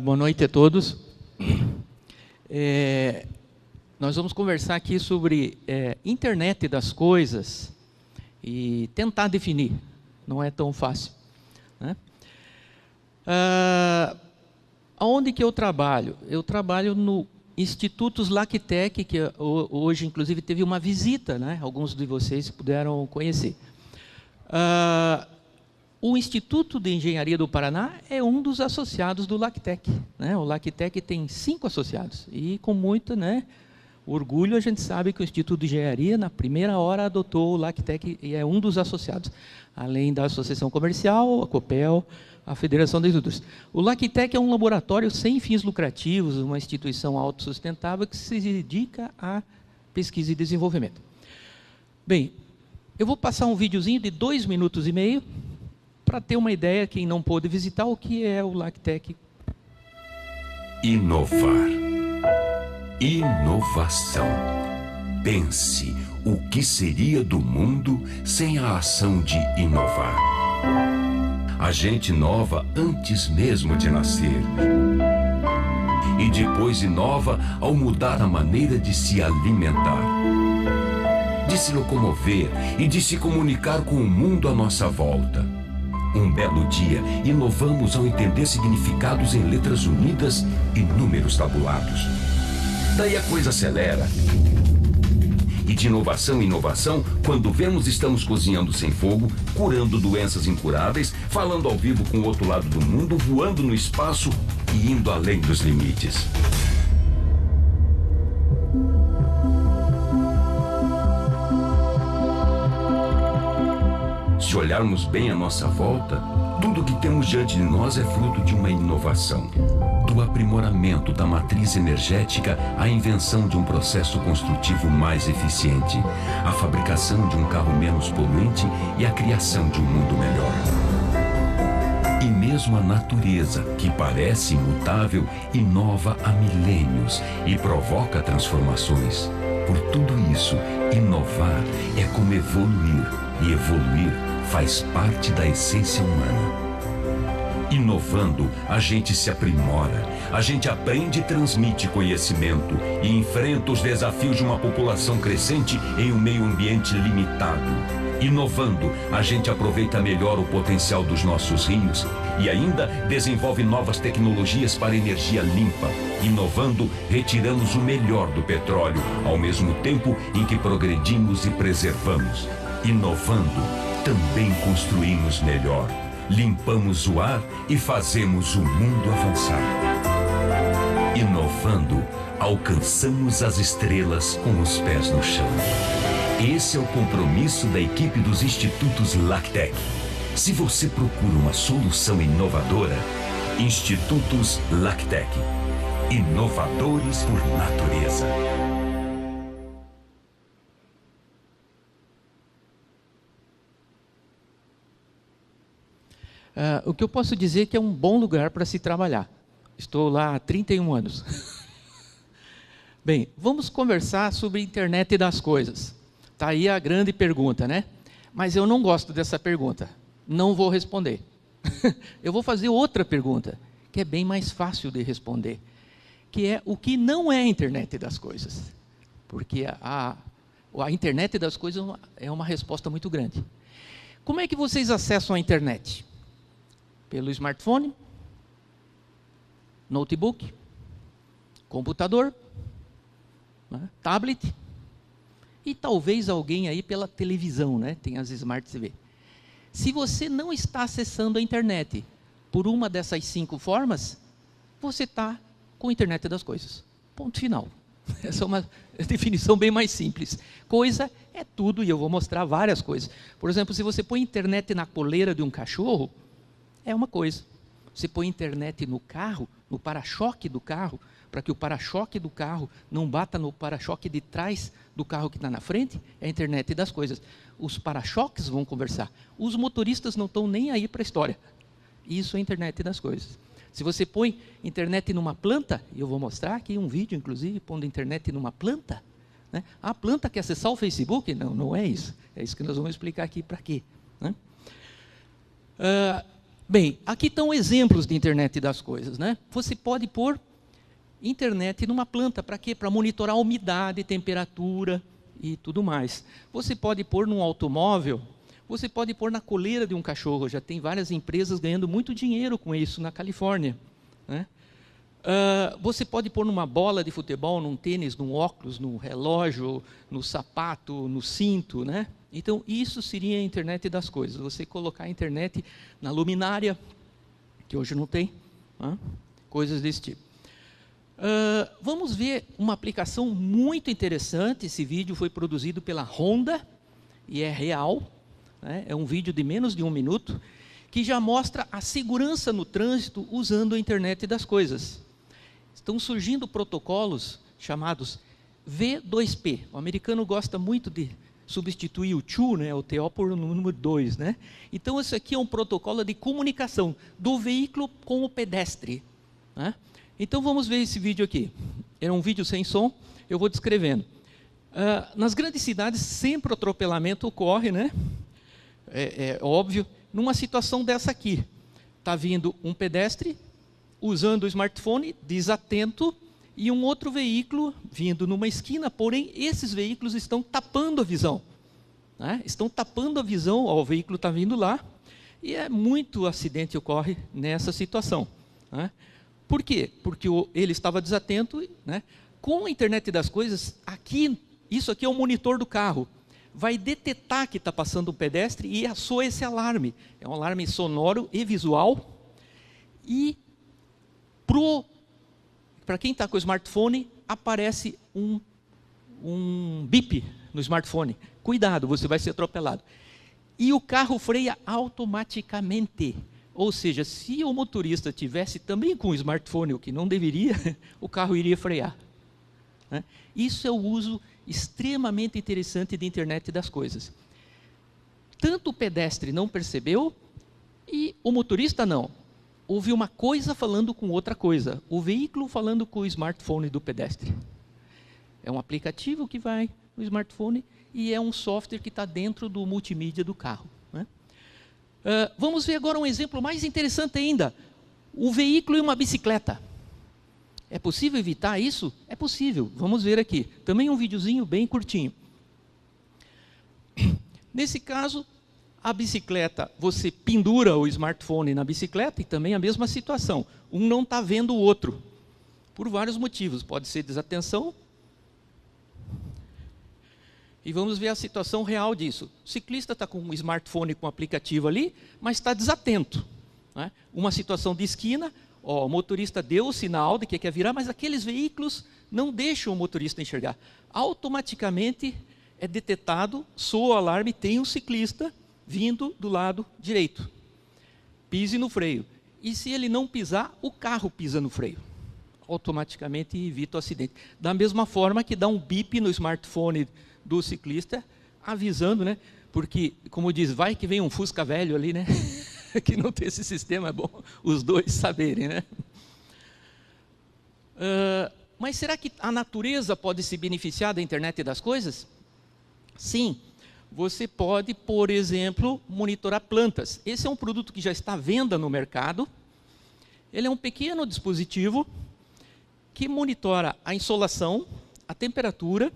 Boa noite a todos. Nós vamos conversar aqui sobre internet das coisas e tentar definir. Não é tão fácil, né? Aonde que eu trabalho? Eu trabalho no Institutos LACTEC, que hoje, inclusive, teve uma visita, né? Alguns de vocês puderam conhecer. O Instituto de Engenharia do Paraná é um dos associados do LACTEC, né? O LACTEC tem 5 associados e, com muito, né, orgulho, a gente sabe que o Instituto de Engenharia, na primeira hora, adotou o LACTEC e é um dos associados, além da Associação Comercial, a COPEL, a Federação das Indústrias. O LACTEC é um laboratório sem fins lucrativos, uma instituição autossustentável que se dedica à pesquisa e desenvolvimento. Bem, eu vou passar um videozinho de 2 minutos e meio, para ter uma ideia, quem não pôde visitar, o que é o LACTEC. Inovar. Inovação. Pense o que seria do mundo sem a ação de inovar. A gente inova antes mesmo de nascer. E depois inova ao mudar a maneira de se alimentar, de se locomover e de se comunicar com o mundo à nossa volta. Um belo dia, inovamos ao entender significados em letras unidas e números tabulados. Daí a coisa acelera. E de inovação em inovação, quando vemos, estamos cozinhando sem fogo, curando doenças incuráveis, falando ao vivo com o outro lado do mundo, voando no espaço e indo além dos limites. Se olharmos bem à nossa volta, tudo que temos diante de nós é fruto de uma inovação. Do aprimoramento da matriz energética à invenção de um processo construtivo mais eficiente, a fabricação de um carro menos poluente e a criação de um mundo melhor. E mesmo a natureza, que parece imutável, inova há milênios e provoca transformações. Por tudo isso, inovar é como evoluir, e evoluir faz parte da essência humana. Inovando, a gente se aprimora, a gente aprende e transmite conhecimento e enfrenta os desafios de uma população crescente em um meio ambiente limitado. Inovando, a gente aproveita melhor o potencial dos nossos rios e ainda desenvolve novas tecnologias para energia limpa. Inovando, retiramos o melhor do petróleo, ao mesmo tempo em que progredimos e preservamos. Inovando, também construímos melhor, limpamos o ar e fazemos o mundo avançar. Inovando, alcançamos as estrelas com os pés no chão. Esse é o compromisso da equipe dos Institutos LACTEC. Se você procura uma solução inovadora, Institutos LACTEC. Inovadores por natureza. O que eu posso dizer é que é um bom lugar para se trabalhar. Estou lá há 31 anos. Bem, vamos conversar sobre a internet das coisas. Está aí a grande pergunta, né? Mas eu não gosto dessa pergunta. Não vou responder. Eu vou fazer outra pergunta, que é bem mais fácil de responder, que é o que não é a internet das coisas. Porque a internet das coisas é uma resposta muito grande. Como é que vocês acessam a internet? Pelo smartphone, notebook, computador, né, tablet, e talvez alguém aí pela televisão, né? Tem as Smart TV. Se você não está acessando a internet por uma dessas 5 formas, você está com a internet das coisas. Ponto final. Essa é uma definição bem mais simples. Coisa é tudo, e eu vou mostrar várias coisas. Por exemplo, se você põe internet na coleira de um cachorro, é uma coisa. Você põe internet no carro, no para-choque do carro, para que o para-choque do carro não bata no para-choque de trás do carro que está na frente, é a internet das coisas. Os para-choques vão conversar. Os motoristas não estão nem aí para a história. Isso é a internet das coisas. Se você põe internet numa planta, e eu vou mostrar aqui um vídeo, inclusive, pondo internet numa planta, né? A planta quer acessar o Facebook? Não, não é isso. É isso que nós vamos explicar aqui para quê, né? Bem, aqui estão exemplos de internet das coisas, né? Você pode pôr internet numa planta, para quê? Para monitorar a umidade, temperatura e tudo mais. Você pode pôr num automóvel, você pode pôr na coleira de um cachorro, já tem várias empresas ganhando muito dinheiro com isso na Califórnia, né? Você pode pôr numa bola de futebol, num tênis, num óculos, no relógio, no sapato, no cinto, né? Então, isso seria a internet das coisas. Você colocar a internet na luminária, que hoje não tem, né? Coisas desse tipo. Vamos ver uma aplicação muito interessante. Esse vídeo foi produzido pela Honda e é real, né? É um vídeo de menos de 1 minuto, que já mostra a segurança no trânsito usando a internet das coisas. Estão surgindo protocolos chamados V2P. O americano gosta muito de substituir o to, né, o TO, por o número 2. Né? Então, isso aqui é um protocolo de comunicação do veículo com o pedestre. Né? Então, vamos ver esse vídeo aqui. É um vídeo sem som, eu vou descrevendo. Nas grandes cidades, sempre o atropelamento ocorre, né? É óbvio. Numa situação dessa aqui, está vindo um pedestre usando o smartphone, desatento, e um outro veículo vindo numa esquina, porém, esses veículos estão tapando a visão. Né? Estão tapando a visão, ó, o veículo está vindo lá, e muito acidente ocorre nessa situação. Né? Por quê? Porque ele estava desatento, né? Com a internet das coisas, isso aqui é o monitor do carro. Vai detectar que está passando um pedestre e soa esse alarme. É um alarme sonoro e visual. E para quem está com o smartphone, aparece um bip no smartphone. Cuidado, você vai ser atropelado. E o carro freia automaticamente. Ou seja, se o motorista tivesse também com o smartphone, o que não deveria, o carro iria frear. Né? Isso é o uso extremamente interessante da internet das coisas. Tanto o pedestre não percebeu e o motorista não. Houve uma coisa falando com outra coisa. O veículo falando com o smartphone do pedestre. É um aplicativo que vai no smartphone e é um software que está dentro do multimídia do carro. Né? Vamos ver agora um exemplo mais interessante ainda. O veículo e uma bicicleta. É possível evitar isso? É possível. Vamos ver aqui. Também um videozinho bem curtinho. Nesse caso, a bicicleta, você pendura o smartphone na bicicleta e também a mesma situação. Um não está vendo o outro. Por vários motivos. Pode ser desatenção. E vamos ver a situação real disso. O ciclista está com um smartphone com um aplicativo ali, mas está desatento. Né? Uma situação de esquina, ó, o motorista deu o sinal de que quer virar, mas aqueles veículos não deixam o motorista enxergar. Automaticamente é detectado, soa o alarme, tem um ciclista vindo do lado direito. Pise no freio. E se ele não pisar, o carro pisa no freio. Automaticamente evita o acidente. Da mesma forma que dá um bip no smartphone do ciclista, avisando, né? Porque, como diz, vai que vem um Fusca velho ali, né? Que não tem esse sistema, é bom os dois saberem, né? Mas será que a natureza pode se beneficiar da internet das coisas? Sim. Você pode, por exemplo, monitorar plantas. Esse é um produto que já está à venda no mercado. Ele é um pequeno dispositivo que monitora a insolação, a temperatura,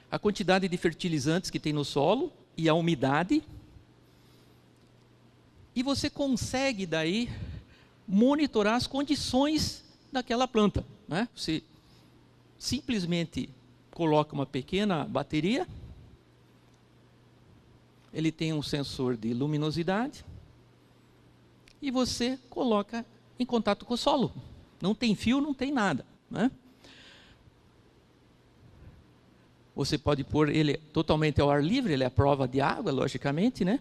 a quantidade de fertilizantes que tem no solo e a umidade. E você consegue, daí, monitorar as condições daquela planta. Né? Você simplesmente coloca uma pequena bateria. Ele tem um sensor de luminosidade. E você coloca em contato com o solo. Não tem fio, não tem nada. Né? Você pode pôr ele totalmente ao ar livre, ele é a prova de água, logicamente, né?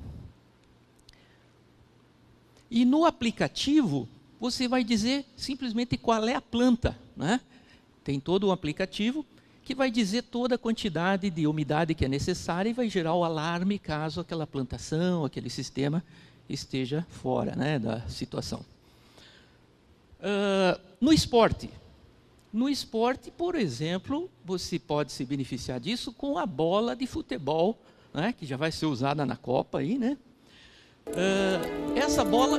E no aplicativo, você vai dizer simplesmente qual é a planta, né? Tem todo um aplicativo que vai dizer toda a quantidade de umidade que é necessária e vai gerar o alarme caso aquela plantação, aquele sistema esteja fora, né, da situação. No esporte, por exemplo, você pode se beneficiar disso com a bola de futebol, né, que já vai ser usada na Copa aí, né? Essa bola,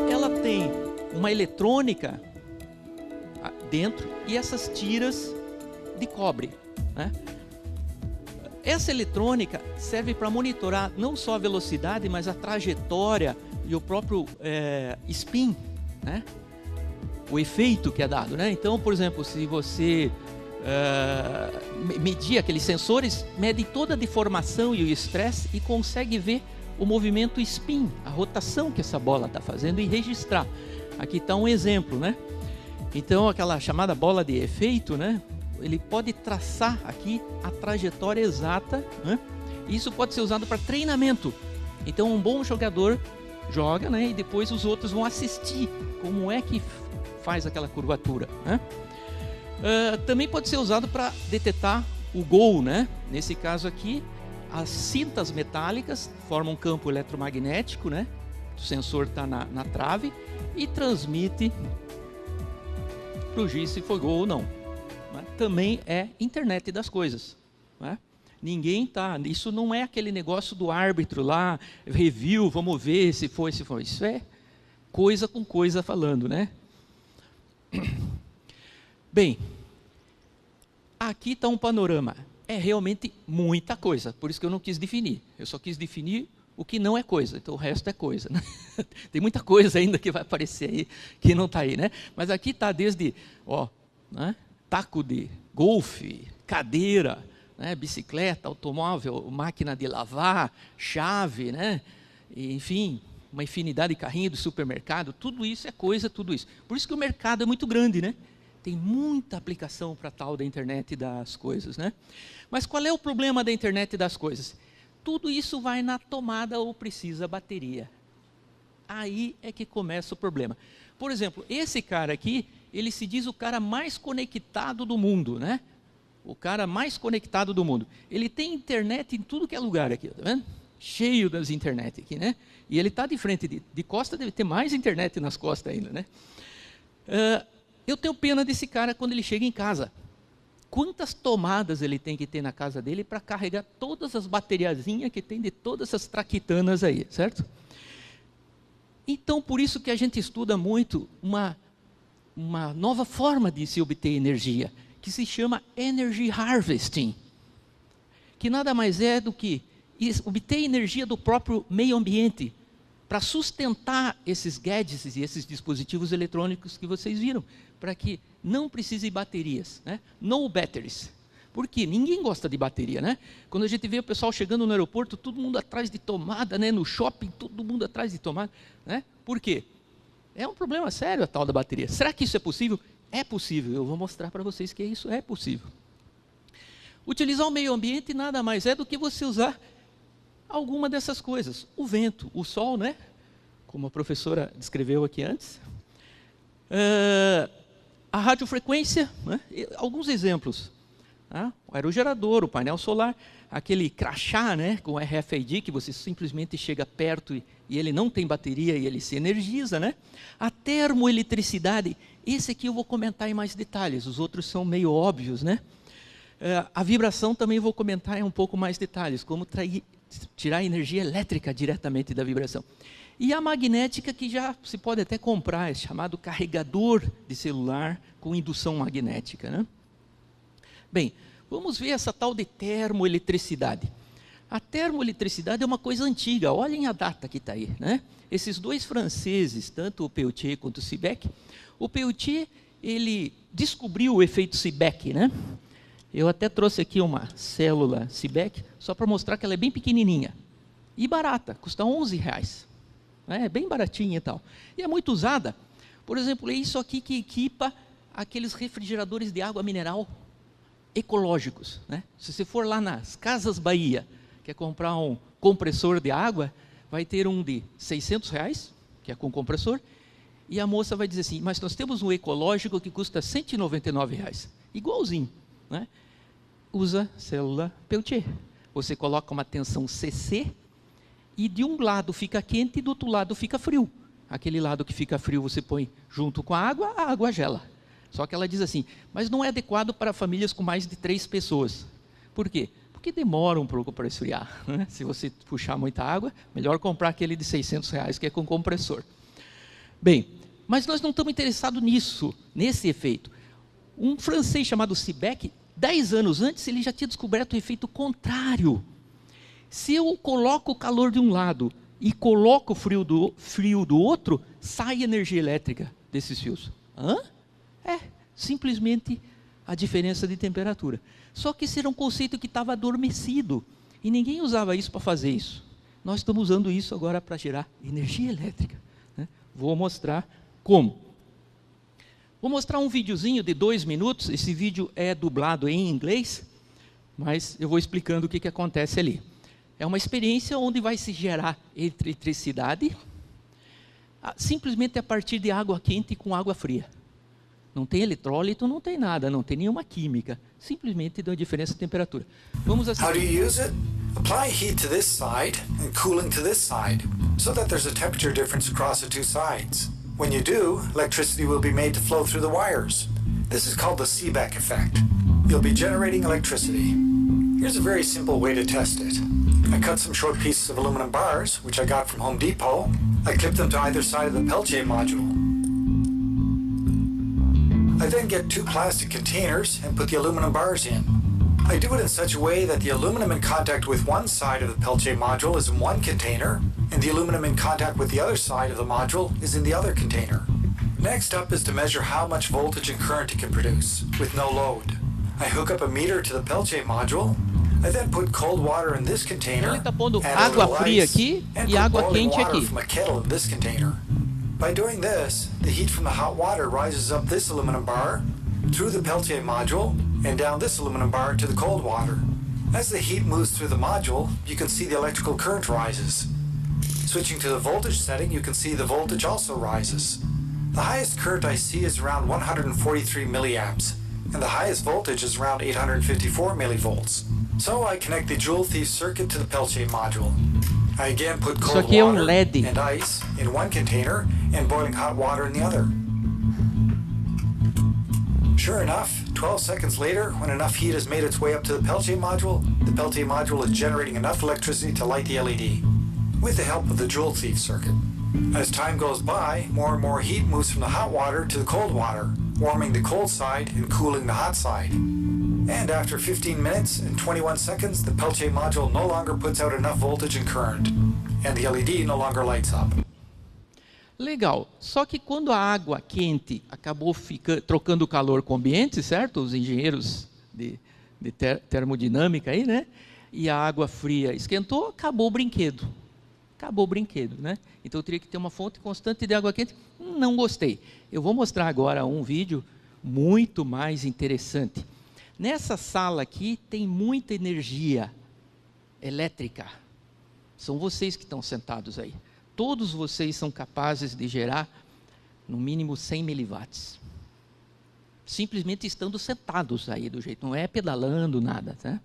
ela tem uma eletrônica dentro e essas tiras de cobre, né? Essa eletrônica serve para monitorar não só a velocidade, mas a trajetória e o próprio spin, né? O efeito que é dado, né? Então, por exemplo, se você medir aqueles sensores, mede toda a deformação e o estresse e consegue ver o movimento spin, a rotação que essa bola está fazendo e registrar. Aqui está um exemplo, né? Então, aquela chamada bola de efeito, né? Ele pode traçar aqui a trajetória exata, né? Isso pode ser usado para treinamento. Então, um bom jogador joga, né? E depois os outros vão assistir como é que faz aquela curvatura, né? Também pode ser usado para detectar o gol, né? Nesse caso aqui, as cintas metálicas formam um campo eletromagnético, né? O sensor está na trave e transmite para o juiz se foi gol ou não. Também é internet das coisas, né? Ninguém tá, isso não é aquele negócio do árbitro lá, review, vamos ver se foi. Isso é coisa com coisa falando, né? Bem, aqui está um panorama. É realmente muita coisa, por isso que eu não quis definir. Eu só quis definir o que não é coisa, então o resto é coisa, né? Tem muita coisa ainda que vai aparecer aí, que não está aí, né? Mas aqui está desde, né? Taco de golfe, cadeira, né? Bicicleta, automóvel, máquina de lavar, chave, né? E, enfim, uma infinidade de carrinhos do supermercado, tudo isso é coisa, tudo isso. Por isso que o mercado é muito grande, né? Tem muita aplicação para tal da internet das coisas, né? Mas qual é o problema da internet das coisas? Tudo isso vai na tomada ou precisa bateria. Aí é que começa o problema. Por exemplo, esse cara aqui, ele se diz o cara mais conectado do mundo, né? O cara mais conectado do mundo. Ele tem internet em tudo que é lugar aqui, tá vendo? Cheio das internet aqui, né? E ele está de frente, de costa, deve ter mais internet nas costas ainda, né? Eu tenho pena desse cara quando ele chega em casa. Quantas tomadas ele tem que ter na casa dele para carregar todas as bateriazinhas que tem de todas essas traquitanas aí, certo? Então, por isso que a gente estuda muito uma nova forma de se obter energia, que se chama Energy Harvesting, que nada mais é do que obter energia do próprio meio ambiente, para sustentar esses gadgets e esses dispositivos eletrônicos que vocês viram, para que não precise de baterias, né? No batteries. Porque ninguém gosta de bateria, né? Quando a gente vê o pessoal chegando no aeroporto, todo mundo atrás de tomada, né? No shopping, todo mundo atrás de tomada, né? Por quê? É um problema sério a tal da bateria. Será que isso é possível? É possível. Eu vou mostrar para vocês que isso é possível. Utilizar o meio ambiente nada mais é do que você usar alguma dessas coisas. O vento, o sol, né? Como a professora descreveu aqui antes. A radiofrequência, né? Alguns exemplos. O aerogerador, o painel solar, aquele crachá, né, com RFID, que você simplesmente chega perto e ele não tem bateria e ele se energiza, né? A termoeletricidade, esse aqui eu vou comentar em mais detalhes, os outros são meio óbvios, né? A vibração também vou comentar em um pouco mais detalhes, como tirar energia elétrica diretamente da vibração. E a magnética, que já se pode até comprar, é chamado carregador de celular com indução magnética, né? Bem, vamos ver essa tal de termoeletricidade. A termoeletricidade é uma coisa antiga, olhem a data que está aí, né? Esses dois franceses, tanto o Peltier quanto o Seebeck, o Peltier, ele descobriu o efeito Seebeck, né? Eu até trouxe aqui uma célula Seebeck, só para mostrar que ela é bem pequenininha e barata, custa R$11, né? É bem baratinha e tal. E é muito usada, por exemplo, é isso aqui que equipa aqueles refrigeradores de água mineral ecológicos, né? Se você for lá nas Casas Bahia, quer comprar um compressor de água, vai ter um de R$600, que é com compressor, e a moça vai dizer assim, mas nós temos um ecológico que custa R$199, igualzinho, né? Usa célula Peltier. Você coloca uma tensão CC e de um lado fica quente e do outro lado fica frio. Aquele lado que fica frio você põe junto com a água gela. Só que ela diz assim, mas não é adequado para famílias com mais de 3 pessoas. Por quê? Porque demora um pouco para esfriar, né? Se você puxar muita água, melhor comprar aquele de R$600 que é com compressor. Bem, mas nós não estamos interessados nisso, nesse efeito. Um francês chamado Seebeck, 10 anos antes, ele já tinha descoberto o efeito contrário. Se eu coloco o calor de um lado e coloco o frio do outro, sai energia elétrica desses fios. Hã? É, simplesmente a diferença de temperatura. Só que esse era um conceito que estava adormecido. E ninguém usava isso para fazer isso. Nós estamos usando isso agora para gerar energia elétrica, né? Vou mostrar como. Vou mostrar um videozinho de 2 minutos. Esse vídeo é dublado em inglês, mas eu vou explicando o que acontece ali. É uma experiência onde vai se gerar eletricidade simplesmente a partir de água quente com água fria. Não tem eletrólito, não tem nada, não tem nenhuma química. Simplesmente dá uma diferença de temperatura. Vamos assistir. How do you use it? Apply heat to this side and cooling to this side, so that there's a temperature difference across the two sides. When you do, electricity will be made to flow through the wires. This is called the Seebeck effect. You'll be generating electricity. Here's a very simple way to test it. I cut some short pieces of aluminum bars, which I got from Home Depot. I clipped them to either side of the Peltier module. I then get 2 plastic containers and put the aluminum bars in. I do it in such a way that the aluminum in contact with one side of the Peltier module is in one container, and the aluminum in contact with the other side of the module is in the other container. Next up is to measure how much voltage and current it can produce, with no load. I hook up a meter to the Peltier module. I then put cold water in this container, Ele está pondo add a água little fria ice, aqui and e put água boiling quente water aqui. from a kettle in this container. By doing this, the heat from the hot water rises up this aluminum bar, through the Peltier module, and down this aluminum bar to the cold water. As the heat moves through the module, you can see the electrical current rises. Switching to the voltage setting, you can see the voltage also rises. The highest current I see is around 143 milliamps, and the highest voltage is around 854 millivolts. So I connect the Joule Thief circuit to the Peltier module. I again put cold aqui é water LED. and ice in one container and boiling hot water in the other. Sure enough, 12 seconds later, when enough heat has made its way up to the Peltier module is generating enough electricity to light the LED, with the help of the Joule Thief circuit. As time goes by, more and more heat moves from the hot water to the cold water, warming the cold side and cooling the hot side. And after 15 minutes and 21 seconds, the Peltier module no longer puts out enough voltage and current, and the LED no longer lights up. Legal. Só que quando a água quente acabou trocando calor com o ambiente, certo? Os engenheiros de termodinâmica aí, né? E a água fria esquentou, acabou o brinquedo. Acabou o brinquedo, né? Então eu teria que ter uma fonte constante de água quente. Não gostei. Eu vou mostrar agora um vídeo muito mais interessante. Nessa sala aqui tem muita energia elétrica. São vocês que estão sentados aí. Todos vocês são capazes de gerar no mínimo 100 miliwatts. Simplesmente estando sentados aí do jeito, não é pedalando nada, tá?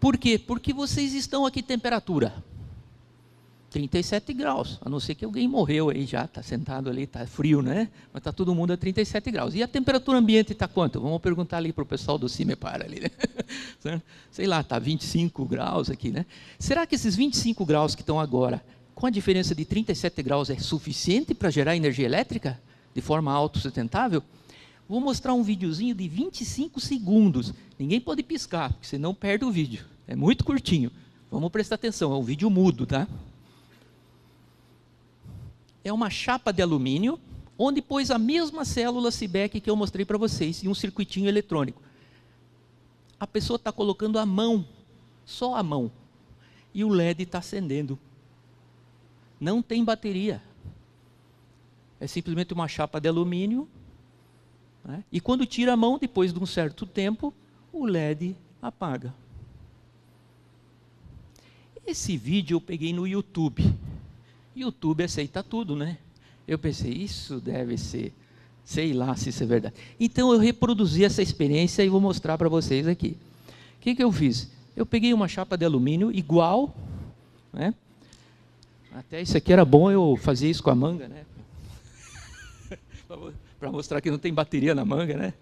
Por quê? Porque vocês estão aqui temperatura 37 graus, a não ser que alguém morreu aí já, está sentado ali, está frio, né? Mas está todo mundo a 37 graus. E a temperatura ambiente está quanto? Vamos perguntar ali para o pessoal do CIMEPAR ali, né? Sei lá, está 25 graus aqui, né? Será que esses 25 graus que estão agora, com a diferença de 37 graus, é suficiente para gerar energia elétrica de forma autossustentável? Vou mostrar um videozinho de 25 segundos. Ninguém pode piscar, porque senão perde o vídeo. É muito curtinho. Vamos prestar atenção, é um vídeo mudo, tá? É uma chapa de alumínio, onde pôs a mesma célula Seebeck que eu mostrei para vocês, e um circuitinho eletrônico. A pessoa está colocando a mão, só a mão, e o LED está acendendo. Não tem bateria. É simplesmente uma chapa de alumínio, né? E quando tira a mão, depois de um certo tempo, o LED apaga. Esse vídeo eu peguei no YouTube. YouTube aceita tudo, né? Eu pensei, isso deve ser, sei lá se isso é verdade. Então eu reproduzi essa experiência e vou mostrar para vocês aqui. O que eu fiz? Eu peguei uma chapa de alumínio igual, né? Até isso aqui era bom eu fazer isso com a manga, né? Para mostrar que não tem bateria na manga, né?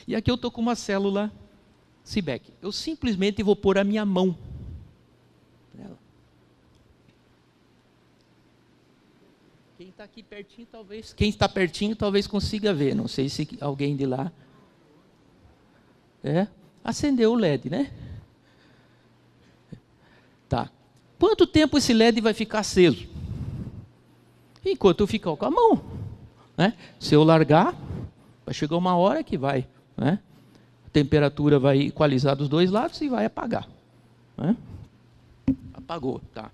E aqui eu estou com uma célula Seebeck. Eu simplesmente vou pôr a minha mão nela. quem está aqui pertinho, quem está pertinho, talvez consiga ver. Não sei se alguém de lá. Acendeu o LED, né? Tá. Quanto tempo esse LED vai ficar aceso? Enquanto eu ficar com a mão, né? Se eu largar, vai chegar uma hora que vai, né? A temperatura vai equalizar dos dois lados e vai apagar, né? Apagou, tá?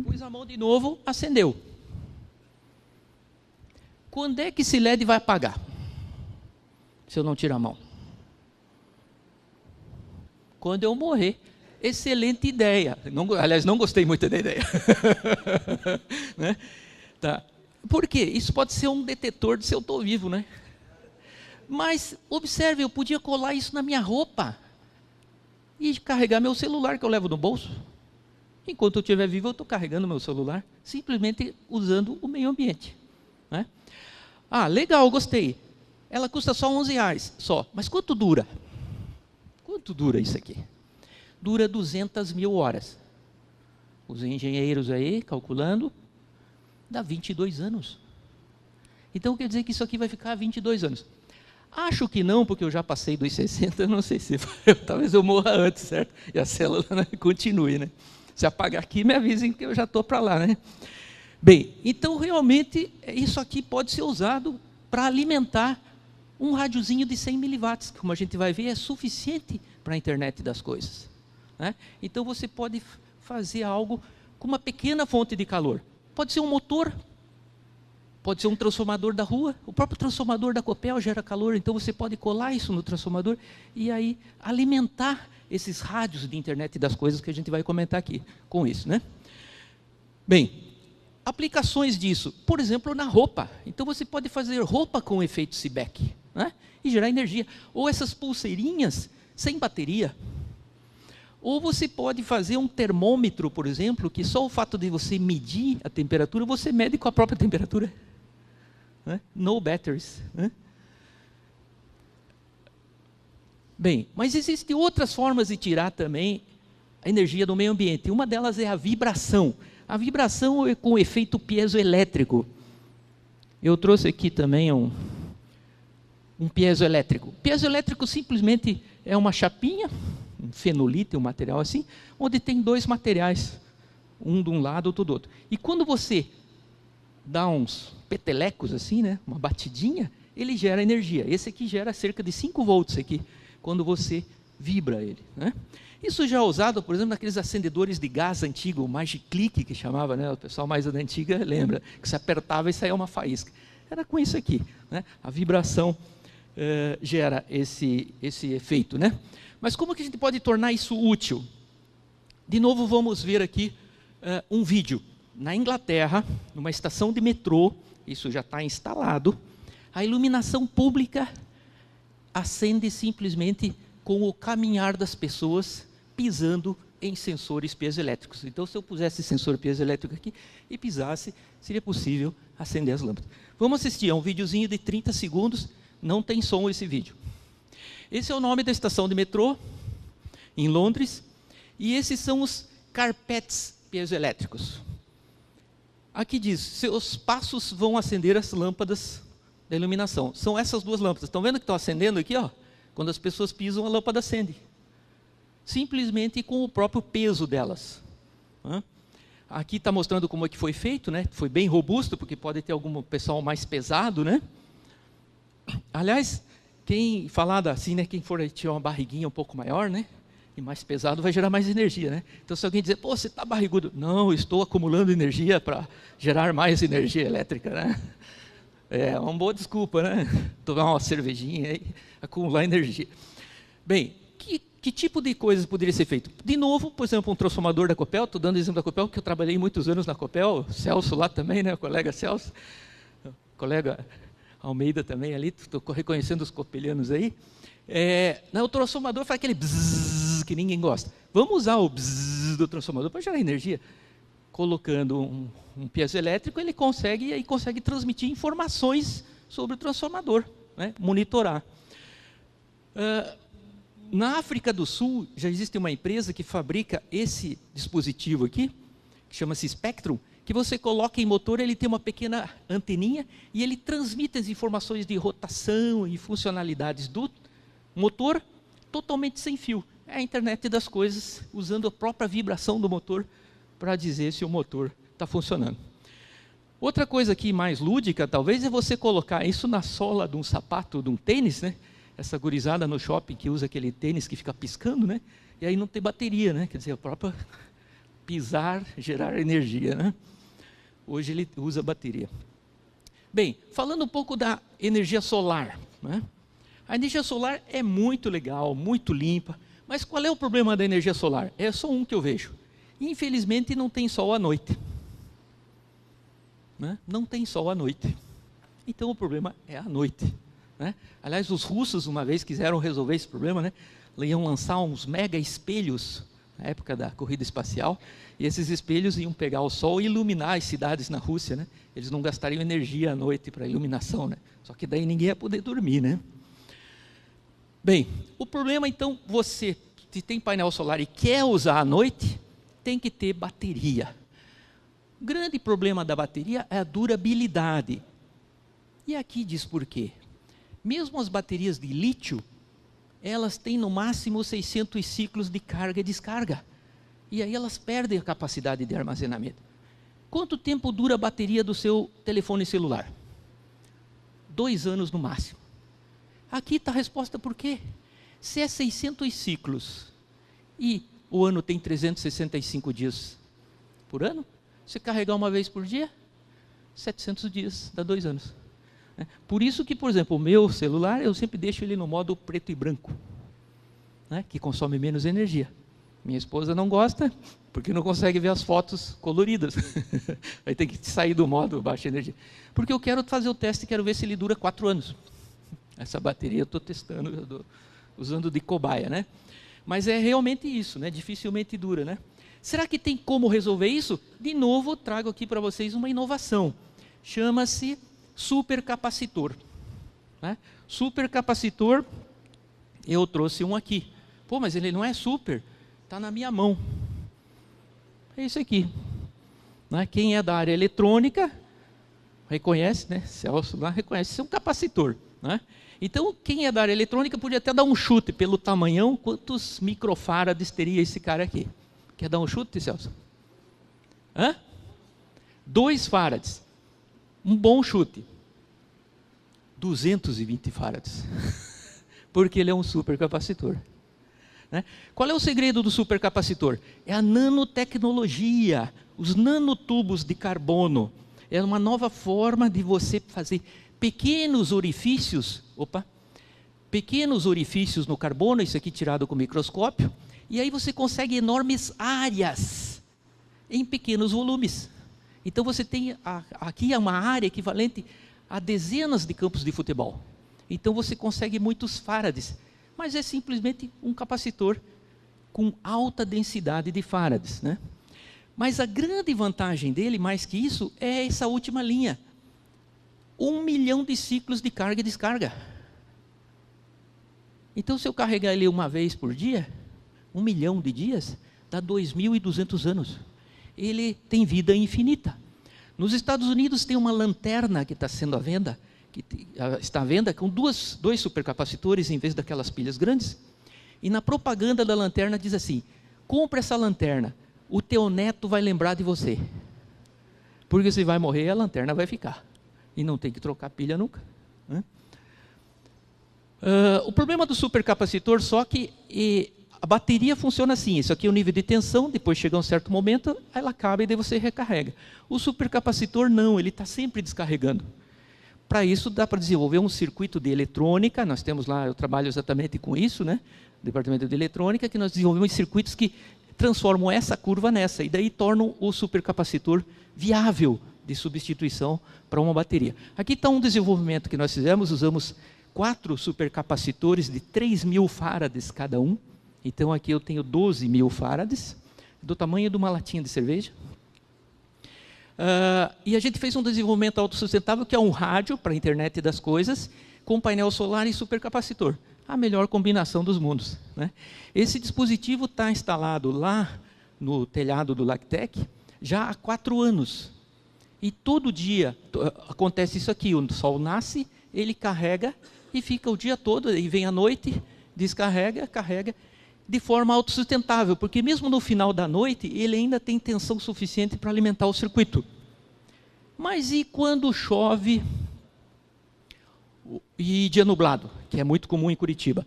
Pus a mão de novo, acendeu. Quando é que esse LED vai apagar? Se eu não tirar a mão. Quando eu morrer. Excelente ideia. Aliás, não gostei muito da ideia. Né? Tá. Por quê? Isso pode ser um detetor de se eu estou vivo, né? Mas, observe, eu podia colar isso na minha roupa e carregar meu celular que eu levo no bolso. Enquanto eu estiver vivo, eu estou carregando meu celular, simplesmente usando o meio ambiente. Né? Ah, legal, gostei. Ela custa só R$11 só. Mas quanto dura? Quanto dura isso aqui? Dura 200 mil horas. Os engenheiros aí, calculando, dá 22 anos. Então quer dizer que isso aqui vai ficar 22 anos. Acho que não, porque eu já passei dos 60, não sei se talvez eu morra antes, certo? E a célula, né, continue, né? Se apagar aqui, me avisem que eu já estou para lá, né? Bem, então realmente isso aqui pode ser usado para alimentar um radiozinho de 100 miliwatts, como a gente vai ver, é suficiente para a internet das coisas. Né? Então você pode fazer algo com uma pequena fonte de calor. Pode ser um motor, pode ser um transformador da rua, o próprio transformador da Copel gera calor, então você pode colar isso no transformador e aí alimentar esses rádios de internet das coisas que a gente vai comentar aqui com isso, né? Bem, aplicações disso, por exemplo, na roupa. Então você pode fazer roupa com efeito Seebeck, né? E gerar energia. Ou essas pulseirinhas sem bateria. Ou você pode fazer um termômetro, por exemplo, que só o fato de você medir a temperatura, você mede com a própria temperatura. Né? No batteries. Né? Bem, mas existem outras formas de tirar também a energia do meio ambiente. Uma delas é a vibração. A vibração é com efeito piezoelétrico. Eu trouxe aqui também um piezoelétrico. Piezoelétrico simplesmente é uma chapinha, um fenolito, um material assim, onde tem dois materiais, um de um lado, outro do outro. E quando você dá uns petelecos assim, né, uma batidinha, ele gera energia. Esse aqui gera cerca de 5 volts aqui, quando você vibra ele. Né? Isso já é usado, por exemplo, naqueles acendedores de gás antigo, o Magiclick, que chamava, né, o pessoal mais da antiga lembra, que se apertava e saía uma faísca. Era com isso aqui. Né? A vibração gera esse efeito. Né? Mas como que a gente pode tornar isso útil? De novo, vamos ver aqui um vídeo. Na Inglaterra, numa estação de metrô, isso já está instalado, a iluminação pública acende simplesmente com o caminhar das pessoas pisando em sensores piezoelétricos. Então, se eu pusesse sensor piezoelétrico aqui e pisasse, seria possível acender as lâmpadas. Vamos assistir a um videozinho de 30 segundos, não tem som esse vídeo. Esse é o nome da estação de metrô, em Londres, e esses são os carpets piezoelétricos. Aqui diz, seus passos vão acender as lâmpadas da iluminação. São essas duas lâmpadas. Estão vendo que estão acendendo aqui? Ó? Quando as pessoas pisam, a lâmpada acende. Simplesmente com o próprio peso delas. Aqui está mostrando como é que foi feito, né? Foi bem robusto, porque pode ter algum pessoal mais pesado, né? Aliás, quem falar assim, né? Quem for tirar uma barriguinha um pouco maior, né? E mais pesado vai gerar mais energia, né? Então, se alguém dizer, pô, você está barrigudo. Não, eu estou acumulando energia para gerar mais energia elétrica, né? É uma boa desculpa, né? Tomar uma cervejinha e acumular energia. Bem, que tipo de coisas poderia ser feito? De novo, por exemplo, um transformador da Copel. Estou dando exemplo da Copel, porque eu trabalhei muitos anos na Copel. Celso lá também, né? O colega Celso. O colega Almeida também ali. Estou reconhecendo os copelianos aí. O transformador faz aquele bzzz que ninguém gosta. Vamos usar o bzzz do transformador para gerar energia. Colocando um piezoelétrico, ele consegue transmitir informações sobre o transformador, né? Monitorar. Na África do Sul, já existe uma empresa que fabrica esse dispositivo aqui, que chama-se Spectrum, que você coloca em motor, ele tem uma pequena anteninha e ele transmite as informações de rotação e funcionalidades do motor totalmente sem fio. É a internet das coisas, usando a própria vibração do motor para dizer se o motor está funcionando. Outra coisa aqui mais lúdica, talvez, é você colocar isso na sola de um sapato, de um tênis, né? Essa gurizada no shopping que usa aquele tênis que fica piscando, né? E aí não tem bateria, né? Quer dizer, a própria pisar, gerar energia, né? Hoje ele usa bateria. Bem, falando um pouco da energia solar, né? A energia solar é muito legal, muito limpa, mas qual é o problema da energia solar? É só um que eu vejo. Infelizmente não tem sol à noite. Né? Não tem sol à noite. Então o problema é à noite. Né? Aliás, os russos uma vez quiseram resolver esse problema, né? Iam lançar uns mega espelhos na época da corrida espacial, e esses espelhos iam pegar o sol e iluminar as cidades na Rússia, né? Eles não gastariam energia à noite para iluminação, né? Só que daí ninguém ia poder dormir, né? Bem, o problema então, você, se tem painel solar e quer usar à noite, tem que ter bateria. O grande problema da bateria é a durabilidade. E aqui diz por quê. Mesmo as baterias de lítio, elas têm no máximo 600 ciclos de carga e descarga. E aí elas perdem a capacidade de armazenamento. Quanto tempo dura a bateria do seu telefone celular? 2 anos no máximo. Aqui está a resposta por quê? Se é 600 ciclos e o ano tem 365 dias por ano, você carregar uma vez por dia, 700 dias, dá 2 anos. Por isso que, por exemplo, o meu celular, eu sempre deixo ele no modo preto e branco, né, que consome menos energia. Minha esposa não gosta, porque não consegue ver as fotos coloridas. Aí tem que sair do modo baixa energia. Porque eu quero fazer o teste, quero ver se ele dura 4 anos. Essa bateria eu estou testando, usando de cobaia, né? Mas é realmente isso, né? Dificilmente dura, né? Será que tem como resolver isso? De novo, trago aqui para vocês uma inovação. Chama-se supercapacitor. Né? Supercapacitor, eu trouxe um aqui. Pô, mas ele não é super, está na minha mão. É isso aqui. Né? Quem é da área eletrônica, reconhece, né? Celso lá reconhece, isso é um capacitor. Né? Então, quem é da área eletrônica podia até dar um chute pelo tamanhão, quantos microfarads teria esse cara aqui? Quer dar um chute, Celso? 2 farads. Um bom chute. 220 farads. Porque ele é um supercapacitor. Né? Qual é o segredo do supercapacitor? É a nanotecnologia, os nanotubos de carbono. É uma nova forma de você fazer pequenos orifícios, pequenos orifícios no carbono, isso aqui tirado com microscópio, e aí você consegue enormes áreas em pequenos volumes. Então você tem, aqui é uma área equivalente a dezenas de campos de futebol. Então você consegue muitos farads, mas é simplesmente um capacitor com alta densidade de farads, né? Mas a grande vantagem dele, mais que isso, é essa última linha. 1 milhão de ciclos de carga e descarga. Então, se eu carregar ele uma vez por dia, 1 milhão de dias, dá 2.200 anos. Ele tem vida infinita. Nos Estados Unidos tem uma lanterna que está sendo à venda, está à venda com dois supercapacitores em vez daquelas pilhas grandes. E na propaganda da lanterna diz assim: compra essa lanterna, o teu neto vai lembrar de você. Porque se vai morrer, a lanterna vai ficar. E não tem que trocar pilha nunca. Né? O problema do supercapacitor, só que a bateria funciona assim. Isso aqui é o nível de tensão, depois chega um certo momento, ela acaba e daí você recarrega. O supercapacitor não, ele está sempre descarregando. Para isso dá para desenvolver um circuito de eletrônica, nós temos lá, eu trabalho exatamente com isso, né? Departamento de eletrônica, que nós desenvolvemos circuitos que transformam essa curva nessa, e daí tornam o supercapacitor viável de substituição para uma bateria. Aqui está um desenvolvimento que nós fizemos, usamos 4 supercapacitores de 3.000 farads cada um. Então aqui eu tenho 12.000 farads, do tamanho de uma latinha de cerveja. E a gente fez um desenvolvimento autossustentável, que é um rádio para a internet das coisas, com painel solar e supercapacitor. a melhor combinação dos mundos, né? Esse dispositivo está instalado lá no telhado do Lactec já há 4 anos. E todo dia acontece isso aqui, o sol nasce, ele carrega e fica o dia todo, e vem à noite, descarrega, carrega, de forma autossustentável, porque mesmo no final da noite, ele ainda tem tensão suficiente para alimentar o circuito. Mas e quando chove e dia nublado, que é muito comum em Curitiba?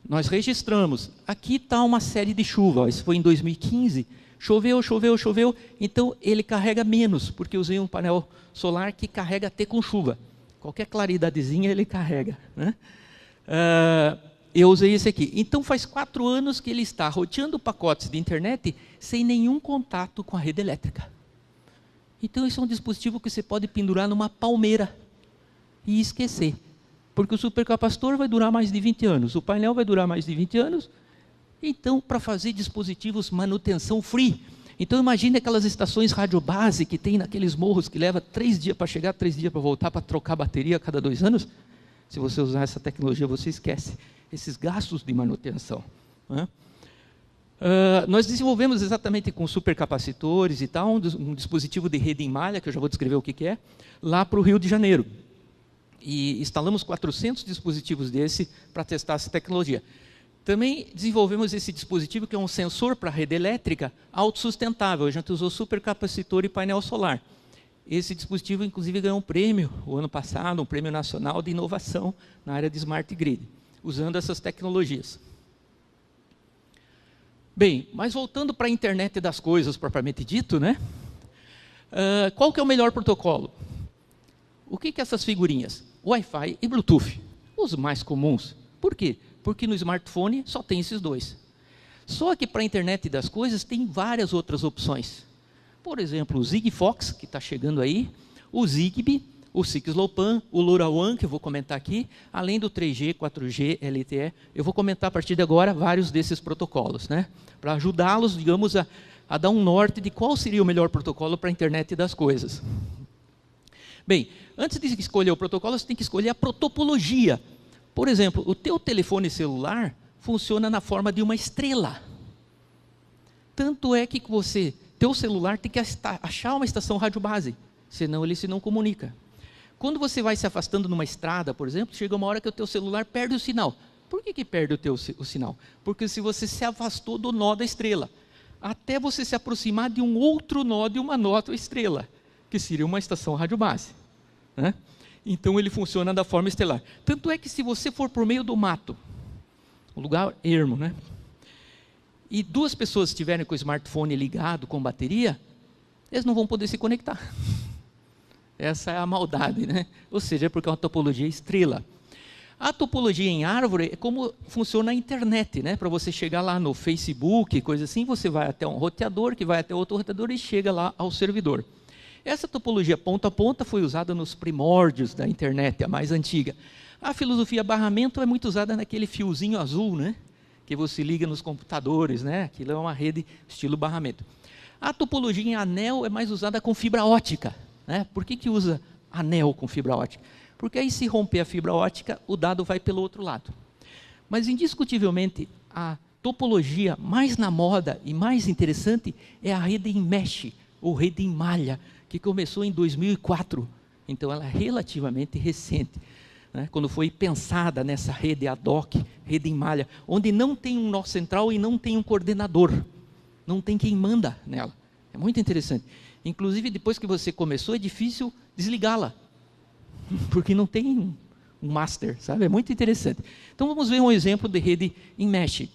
Nós registramos, aqui está uma série de chuva, isso foi em 2015, choveu, então ele carrega menos, porque eu usei um painel solar que carrega até com chuva. Qualquer claridadezinha ele carrega, né? Eu usei esse aqui. Então faz 4 anos que ele está roteando pacotes de internet sem nenhum contato com a rede elétrica. Então isso é um dispositivo que você pode pendurar numa palmeira e esquecer. Porque o supercapacitor vai durar mais de 20 anos, o painel vai durar mais de 20 anos. Então, para fazer dispositivos manutenção free. Então, imagine aquelas estações radiobase que tem naqueles morros que leva 3 dias para chegar, 3 dias para voltar, para trocar a bateria a cada 2 anos. Se você usar essa tecnologia, você esquece esses gastos de manutenção, né? Nós desenvolvemos exatamente com supercapacitores e tal, um dispositivo de rede em malha, que eu já vou descrever o que é, lá para o Rio de Janeiro. E instalamos 400 dispositivos desse para testar essa tecnologia. Também desenvolvemos esse dispositivo que é um sensor para a rede elétrica autossustentável. A gente usou supercapacitor e painel solar. Esse dispositivo, inclusive, ganhou um prêmio, o ano passado, um prêmio nacional de inovação na área de Smart Grid, usando essas tecnologias. Bem, mas voltando para a internet das coisas, propriamente dito, né? Qual que é o melhor protocolo? O que é essas figurinhas? Wi-Fi e Bluetooth, os mais comuns. Por quê? Porque no smartphone só tem esses 2. Só que para a internet das coisas tem várias outras opções. Por exemplo, o Sigfox, que está chegando aí, o Zigbee, o 6LoWPAN, o LoRaWAN, que eu vou comentar aqui, além do 3G, 4G, LTE. Eu vou comentar a partir de agora vários desses protocolos, né? Para ajudá-los, digamos, a dar um norte de qual seria o melhor protocolo para a internet das coisas. Bem, antes de escolher o protocolo, você tem que escolher a protopologia. Por exemplo, o teu telefone celular funciona na forma de uma estrela. Tanto é que teu celular tem que achar uma estação radiobase, senão ele se não comunica. Quando você vai se afastando numa estrada, por exemplo, chega uma hora que o teu celular perde o sinal. Por que perde o sinal? Porque se você se afastou do nó da estrela, até você se aproximar de um outro nó de uma nova estrela, que seria uma estação radiobase, né? Então ele funciona da forma estelar. Tanto é que se você for por meio do mato, um lugar ermo, né? E 2 pessoas estiverem com o smartphone ligado com bateria, eles não vão poder se conectar. Essa é a maldade, né? Ou seja, é porque é uma topologia estrela. A topologia em árvore é como funciona a internet, né? Para você chegar lá no Facebook, coisa assim, você vai até um roteador, que vai até outro roteador e chega lá ao servidor. Essa topologia ponta a ponta foi usada nos primórdios da internet, a mais antiga. A filosofia barramento é muito usada naquele fiozinho azul, né? Que você liga nos computadores, né? Aquilo é uma rede estilo barramento. A topologia em anel é mais usada com fibra ótica, né? Por que usa anel com fibra ótica? Porque aí, se romper a fibra ótica, o dado vai pelo outro lado. Mas, indiscutivelmente, a topologia mais na moda e mais interessante é a rede em mesh, ou rede em malha, que começou em 2004. Então, ela é relativamente recente, né? Quando foi pensada nessa rede ad hoc, rede em malha, onde não tem um nó central e não tem um coordenador. Não tem quem manda nela. É muito interessante. Inclusive, depois que você começou, é difícil desligá-la, porque não tem um master, sabe? É muito interessante. Então, vamos ver um exemplo de rede em mesh.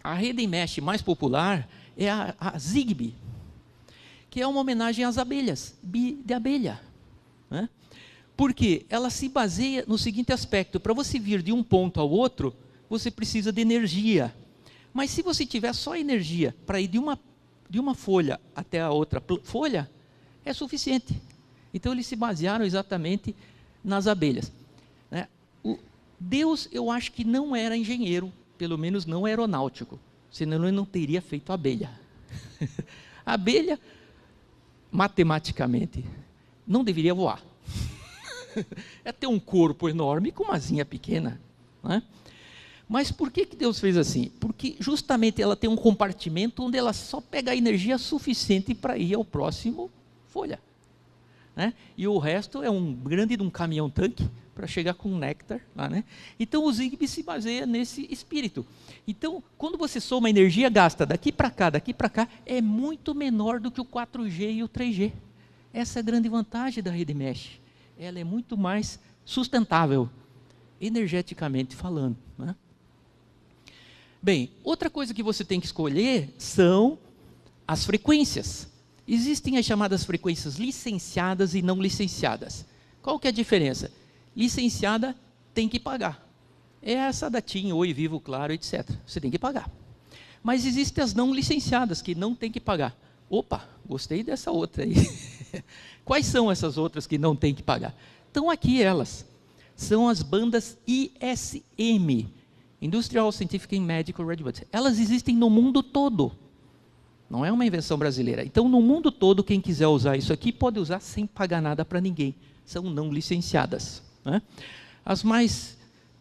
A rede em mesh mais popular é a Zigbee, que é uma homenagem às abelhas, bi de abelha, né? Porque ela se baseia no seguinte aspecto: para você vir de um ponto ao outro, você precisa de energia. Mas se você tiver só energia para ir de uma folha até a outra folha, é suficiente. Então eles se basearam exatamente nas abelhas, né? Deus, eu acho que não era engenheiro, pelo menos não aeronáutico, senão ele não teria feito a abelha. A abelha, matematicamente, não deveria voar. É ter um corpo enorme com uma asinha pequena, né? Mas por que Deus fez assim? Porque justamente ela tem um compartimento onde ela só pega a energia suficiente para ir ao próximo folha, né? E o resto é um grande de um caminhão-tanque para chegar com néctar lá, né? Então o Zigbee se baseia nesse espírito. Então, quando você soma a energia gasta daqui para cá, é muito menor do que o 4G e o 3G. Essa é a grande vantagem da rede mesh. Ela é muito mais sustentável, energeticamente falando, né? Bem, outra coisa que você tem que escolher são as frequências. Existem as chamadas frequências licenciadas e não licenciadas. Qual que é a diferença? Licenciada tem que pagar. É essa da TIM, Oi, Vivo, Claro, etc. Você tem que pagar. Mas existem as não licenciadas que não tem que pagar. Opa, gostei dessa outra aí. Quais são essas outras que não tem que pagar? Estão aqui elas. São as bandas ISM, Industrial, Scientific and Medical Radio. Elas existem no mundo todo. Não é uma invenção brasileira. Então, no mundo todo, quem quiser usar isso aqui, pode usar sem pagar nada para ninguém. São não licenciadas, né? As mais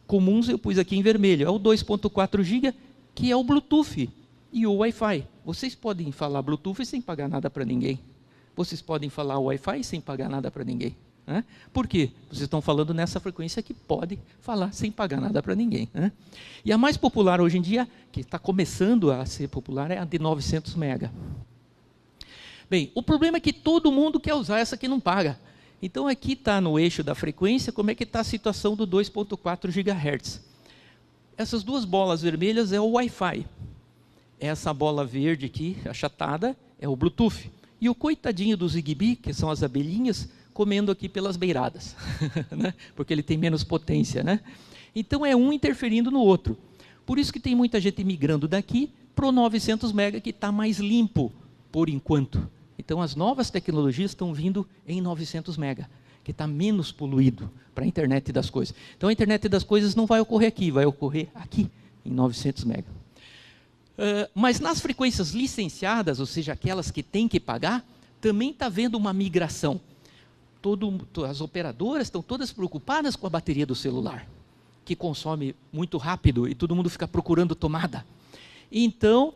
comuns eu pus aqui em vermelho. É o 2.4 GB, que é o Bluetooth e o Wi-Fi. Vocês podem falar Bluetooth sem pagar nada para ninguém. Vocês podem falar Wi-Fi sem pagar nada para ninguém, né? Por quê? Vocês estão falando nessa frequência que pode falar sem pagar nada para ninguém, né? E a mais popular hoje em dia, que está começando a ser popular, é a de 900 MB. Bem, o problema é que todo mundo quer usar essa que não paga. Então aqui está no eixo da frequência, como é que está a situação do 2.4 GHz. Essas duas bolas vermelhas é o Wi-Fi. Essa bola verde aqui, achatada, é o Bluetooth. E o coitadinho do Zigbee, que são as abelhinhas, comendo aqui pelas beiradas, né? Porque ele tem menos potência, né? Então é um interferindo no outro. Por isso que tem muita gente migrando daqui para o 900 MB, que está mais limpo, por enquanto. Então as novas tecnologias estão vindo em 900 MB, que está menos poluído para a internet das coisas. Então a internet das coisas não vai ocorrer aqui, vai ocorrer aqui, em 900 MB. Mas nas frequências licenciadas, ou seja, aquelas que têm que pagar, também está havendo uma migração. As operadoras estão todas preocupadas com a bateria do celular, que consome muito rápido e todo mundo fica procurando tomada. Então,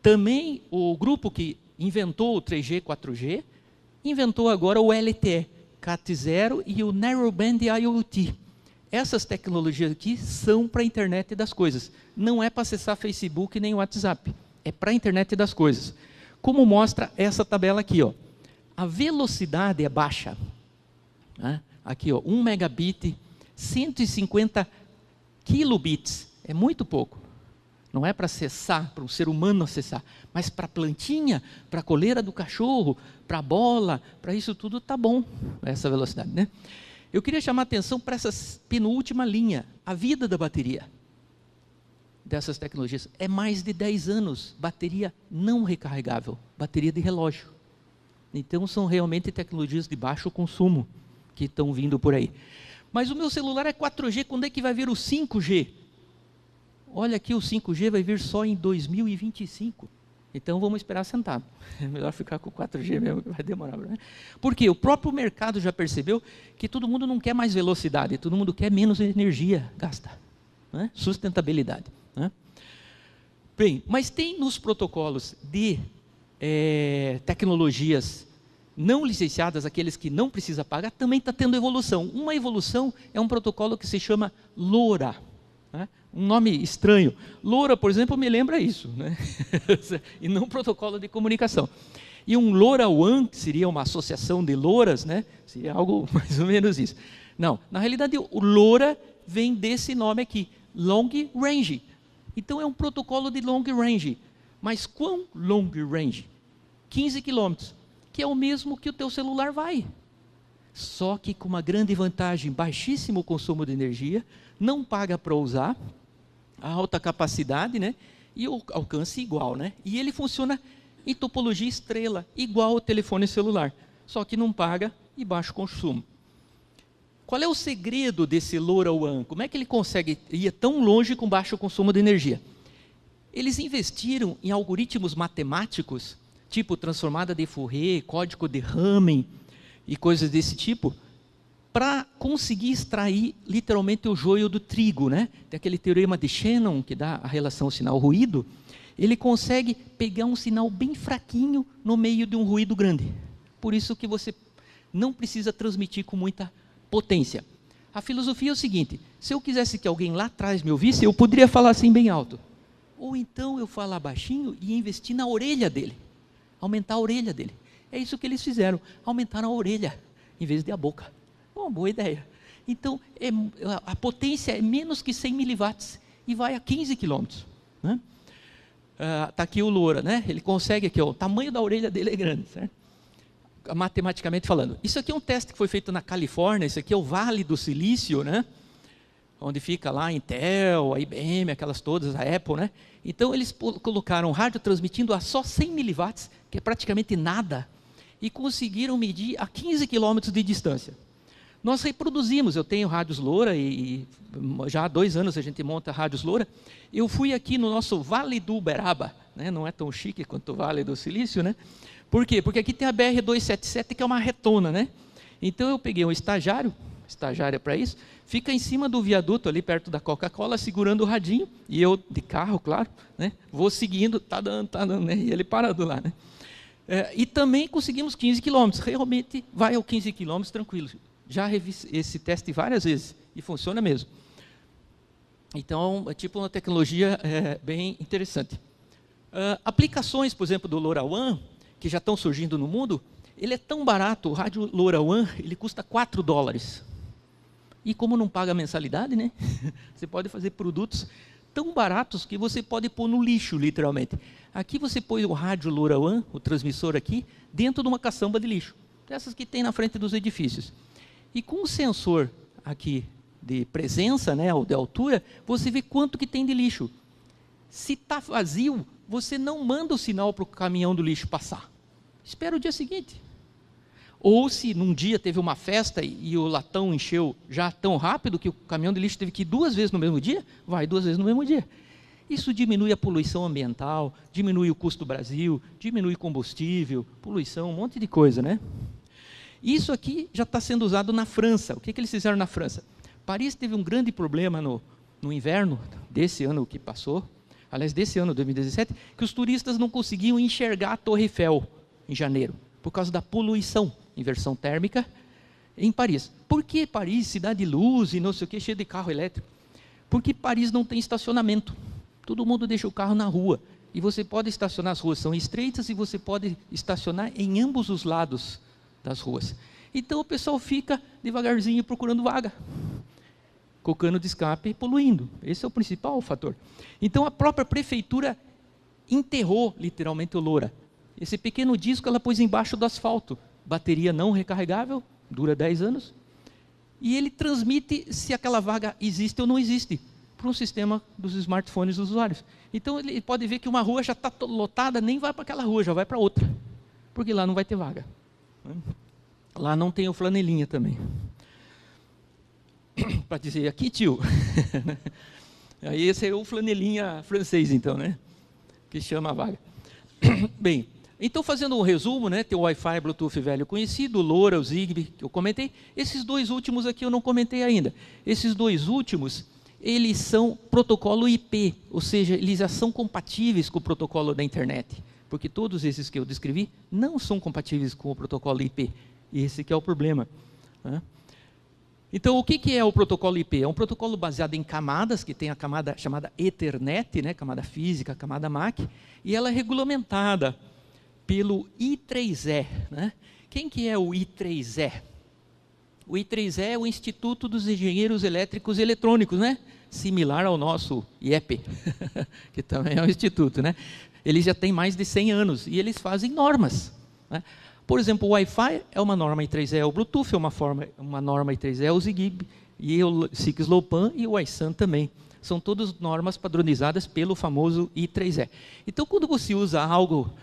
também o grupo que inventou o 3G, 4G, inventou agora o LTE, Cat0 e o Narrowband IoT. Essas tecnologias aqui são para a internet das coisas. Não é para acessar Facebook nem WhatsApp. É para a internet das coisas. Como mostra essa tabela aqui, ó. A velocidade é baixa, né? Aqui, ó, 1 megabit, 150 kilobits. É muito pouco. Não é para acessar, para um ser humano acessar, mas para a plantinha, para a coleira do cachorro, para a bola, para isso tudo está bom, essa velocidade, né? Eu queria chamar a atenção para essa penúltima linha, a vida da bateria dessas tecnologias. É mais de 10 anos, bateria não recarregável, bateria de relógio. Então são realmente tecnologias de baixo consumo que estão vindo por aí. Mas o meu celular é 4G, quando é que vai vir o 5G? Olha aqui, o 5G vai vir só em 2025. Então vamos esperar sentado. É melhor ficar com o 4G mesmo, que vai demorar, né? Porque o próprio mercado já percebeu que todo mundo não quer mais velocidade, todo mundo quer menos energia gasta, né? Sustentabilidade, né? Bem, mas tem nos protocolos de tecnologias não licenciadas, aqueles que não precisa pagar, também está tendo evolução. Uma evolução é um protocolo que se chama LoRa, né? Um nome estranho. LoRa, por exemplo, me lembra isso, né? E não protocolo de comunicação. E um LoRaWAN, que seria uma associação de LoRas, né? Seria algo mais ou menos isso. Não, na realidade o LoRa vem desse nome aqui, Long Range. Então é um protocolo de long range. Mas quão long range? 15 quilômetros, que é o mesmo que o teu celular vai. Só que com uma grande vantagem, baixíssimo consumo de energia, não paga para usar, a alta capacidade, né? E o alcance igual, né? E ele funciona em topologia estrela, igual ao telefone celular, só que não paga e baixo consumo. Qual é o segredo desse LoRaWAN? Como é que ele consegue ir tão longe com baixo consumo de energia? Eles investiram em algoritmos matemáticos, tipo transformada de Fourier, código de Hamming e coisas desse tipo, para conseguir extrair literalmente o joio do trigo, né? Tem aquele teorema de Shannon que dá a relação sinal-ruído. Ele consegue pegar um sinal bem fraquinho no meio de um ruído grande. Por isso que você não precisa transmitir com muita potência. A filosofia é o seguinte: se eu quisesse que alguém lá atrás me ouvisse, eu poderia falar assim bem alto. Ou então eu falar baixinho e investir na orelha dele. Aumentar a orelha dele. É isso que eles fizeram. Aumentaram a orelha em vez de a boca. Uma boa ideia. Então, a potência é menos que 100 miliwatts e vai a 15 quilômetros. Né? Está aqui o Loura, né? Ele consegue aqui, ó, o tamanho da orelha dele é grande, certo? Matematicamente falando. Isso aqui é um teste que foi feito na Califórnia, isso aqui é o Vale do Silício, né? Onde fica lá a Intel, a IBM, aquelas todas, a Apple, né? Então eles colocaram rádio transmitindo a só 100 miliwatts, que é praticamente nada, e conseguiram medir a 15 quilômetros de distância. Nós reproduzimos, eu tenho rádios Loura e já há 2 anos a gente monta rádios Loura. Eu fui aqui no nosso Vale do Uberaba, né? Não é tão chique quanto o Vale do Silício, né? Por quê? Porque aqui tem a BR-277, que é uma retona, né? Então eu peguei um estagiária para isso, fica em cima do viaduto ali perto da Coca-Cola, segurando o radinho, e eu de carro, claro, né? Vou seguindo, tá dando, né? E ele parado lá, né? E também conseguimos 15 quilômetros, realmente vai ao 15 quilômetros tranquilo. Já revi esse teste várias vezes e funciona mesmo. Então, é tipo uma tecnologia bem interessante. Aplicações, por exemplo, do LoRaWAN, que já estão surgindo no mundo, ele é tão barato, o rádio LoRaWAN, ele custa $4. E como não paga mensalidade, né? Você pode fazer produtos tão baratos que você pode pôr no lixo, literalmente. Aqui você põe o rádio LoRaWAN, o transmissor aqui, dentro de uma caçamba de lixo. Dessas que tem na frente dos edifícios. E com o sensor aqui de presença, né, ou de altura, você vê quanto que tem de lixo. Se está vazio, você não manda o sinal para o caminhão do lixo passar. Espera o dia seguinte. Ou se num dia teve uma festa e o latão encheu já tão rápido que o caminhão de lixo teve que ir 2 vezes no mesmo dia, vai 2 vezes no mesmo dia. Isso diminui a poluição ambiental, diminui o custo do Brasil, diminui combustível, poluição, um monte de coisa, né? Isso aqui já está sendo usado na França. O que eles fizeram na França? Paris teve um grande problema no inverno desse ano que passou, aliás, desse ano, 2017, que os turistas não conseguiam enxergar a Torre Eiffel em janeiro, por causa da poluição, inversão térmica, em Paris. Por que Paris, cidade de luz e não sei o que, cheio de carro elétrico? Porque Paris não tem estacionamento. Todo mundo deixa o carro na rua. E você pode estacionar, as ruas são estreitas, e você pode estacionar em ambos os lados das ruas. Então o pessoal fica devagarzinho procurando vaga, com o cano de escape poluindo. Esse é o principal fator. Então a própria prefeitura enterrou literalmente o Loura. Esse pequeno disco ela pôs embaixo do asfalto. Bateria não recarregável, dura 10 anos. E ele transmite se aquela vaga existe ou não existe, para um sistema dos smartphones dos usuários. Então ele pode ver que uma rua já está lotada, nem vai para aquela rua, já vai para outra. Porque lá não vai ter vaga. Lá não tem o flanelinha também. Para dizer, aqui tio. Aí esse é o flanelinha francês então, né? Que chama a vaga. Bem, então fazendo um resumo, né? Tem o Wi-Fi, Bluetooth velho conhecido, o LoRa, o Zigbee, que eu comentei. Esses 2 últimos aqui eu não comentei ainda. Esses 2 últimos, eles são protocolo IP, ou seja, eles já são compatíveis com o protocolo da internet. Porque todos esses que eu descrevi não são compatíveis com o protocolo IP. Esse que é o problema. Né? Então, o que é o protocolo IP? É um protocolo baseado em camadas, que tem a camada chamada Ethernet, né? Camada física, camada MAC, e ela é regulamentada pelo I3E. Né? Quem que é o I3E? O I3E é o Instituto dos Engenheiros Elétricos e Eletrônicos, né? Similar ao nosso IEP, que também é um instituto, né? Eles já têm mais de 100 anos e eles fazem normas. Né? Por exemplo, o Wi-Fi é uma norma I3E, o Bluetooth é uma norma I3E, o Zigbee, e o 6LoWPAN e o Wi-SUN também. São todas normas padronizadas pelo famoso I3E. Então, quando você usa algo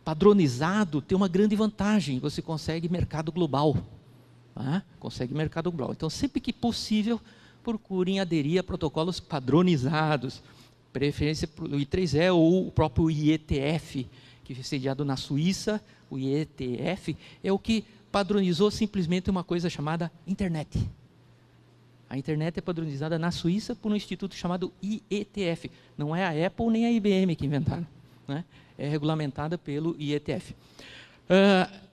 padronizado, tem uma grande vantagem, você consegue mercado global. Consegue mercado global. Então, sempre que possível, procurem aderir a protocolos padronizados, preferência para o I3E ou o próprio IETF, que é sediado na Suíça. O IETF é o que padronizou simplesmente uma coisa chamada internet. A internet é padronizada na Suíça por um instituto chamado IETF. Não é a Apple nem a IBM que inventaram, né? É regulamentada pelo IETF.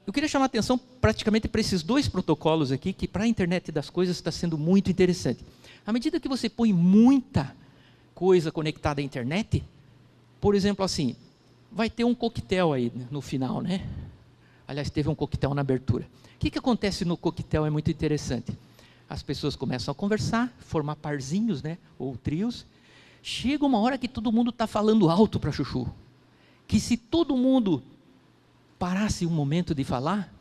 Eu queria chamar a atenção praticamente para esses dois protocolos aqui, que para a internet das coisas está sendo muito interessante. À medida que você põe muita coisa conectada à internet, por exemplo assim, vai ter um coquetel aí no final, né? Aliás, teve um coquetel na abertura. O que acontece no coquetel é muito interessante. As pessoas começam a conversar, formar parzinhos, né, ou trios. Chega uma hora que todo mundo está falando alto para chuchu. Que se todo mundo parasse um momento de falar,